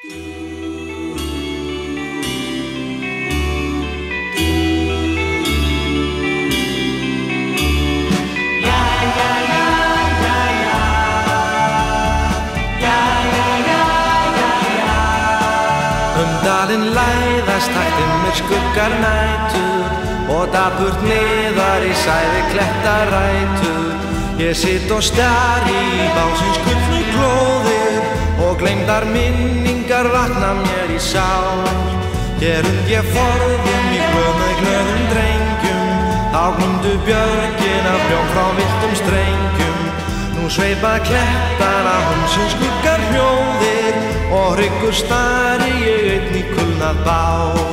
Dalinn læðast taktin með skuggar nætur og dapurt niðar í sæði klettarætur. Ég sitt og stari í básins gullnu glóðir og gleymdar minningar vakna mér í sál. Hér ég forðum í glöð með glöðum drengjum, þá glumdu björgin af bjóm frá villtum strengjum. Nú sveipa klettana húmsins skuggar hljóðir og hryggur stari ég einn í kulnað bál.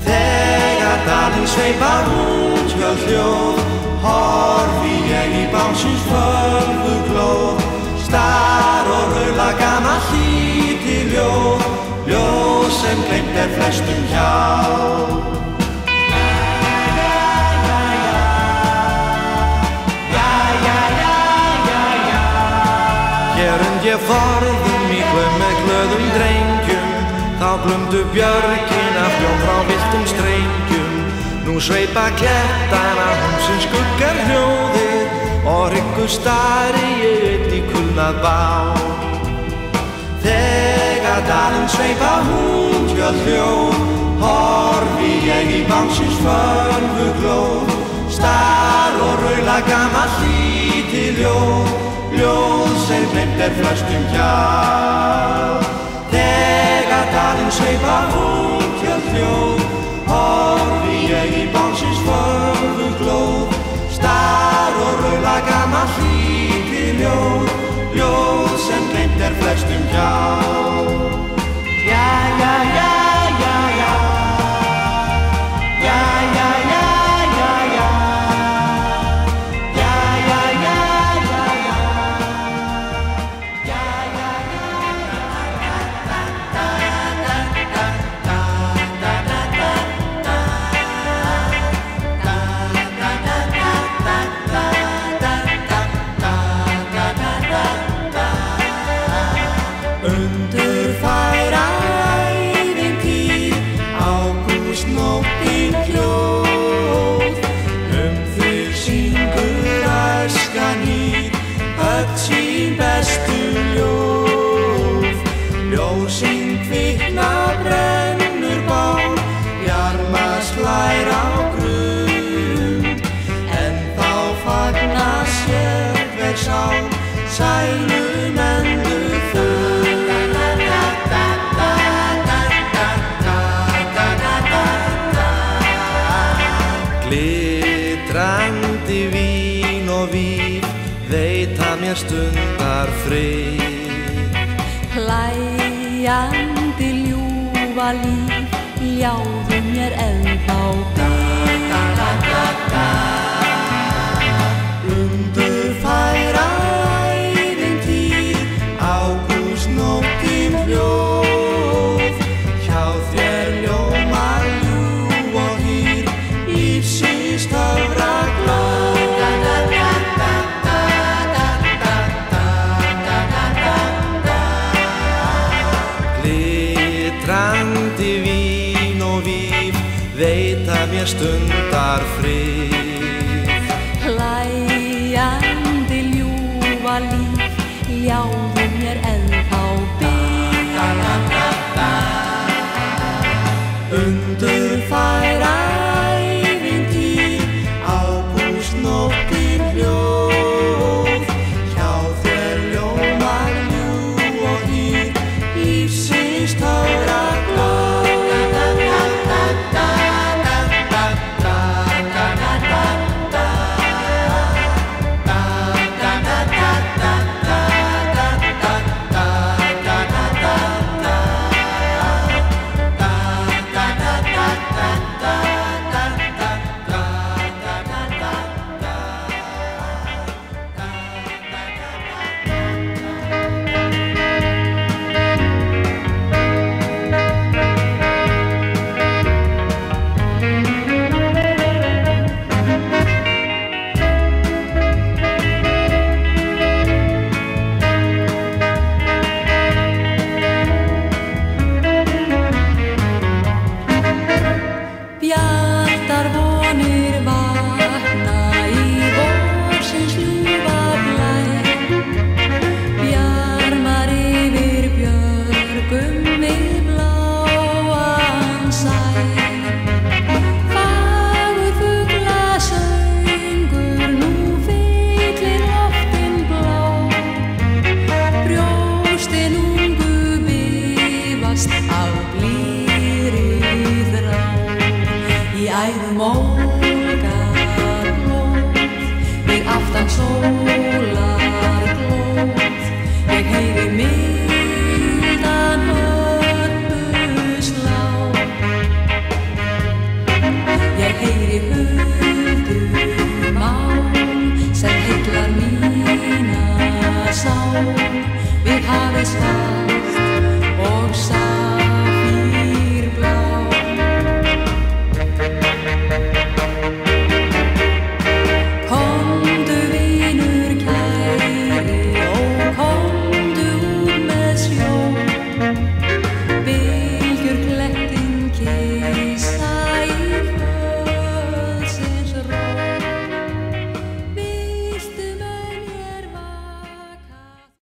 Þegar dalinn sveipa útfjöll hljóð, horfi ég í bálsins fölfuglóð. Star og raula gamalt lítið ljóð, ljóð sem gleymt flestum hjá. Ég forðum í glöð með glöðum drengjum, þá glumdu björgin af bjóm frá villtum strengjum. Nú sveipa klettana húmsins skuggar hljóðir og hryggur stari ég einn í kulnað bál. Þegar dalinn sveipa útfjöll hljóð, horfi ég í bálsins fölfuglóð. Star og raula gamalt lítið ljóð, ljóð sem gleymt flestum hjá. Þegar dalinn sveipa útfjöll hljóð, horfi ég í bálsins fölfuglóð. Star og raula gamalt lítið ljóð, ljóð sem gleymt flestum hjá. Undurfæra ævintýr, ágústnóttin hljóð. Þig syngur æskan hýr, öll sín bestu ljóð. Ljósin kvikna brennur bál, bjarma slær á grund. En þá fagna sér hver sál, sælum endur full. Glitrandi vín og víf veita mér stundar frið. Hlæjandi ljúfa líf, ljáðu mér ennþá bið. Undurfæra ævintýr, ágústnóttin hljóð. Hjá þér ljómar ljúf og hýr, lífsins töfraglóð. Glitrandi vín og víf veita mér stundar frið. Hlæjandi ljúfa líf, ljáðu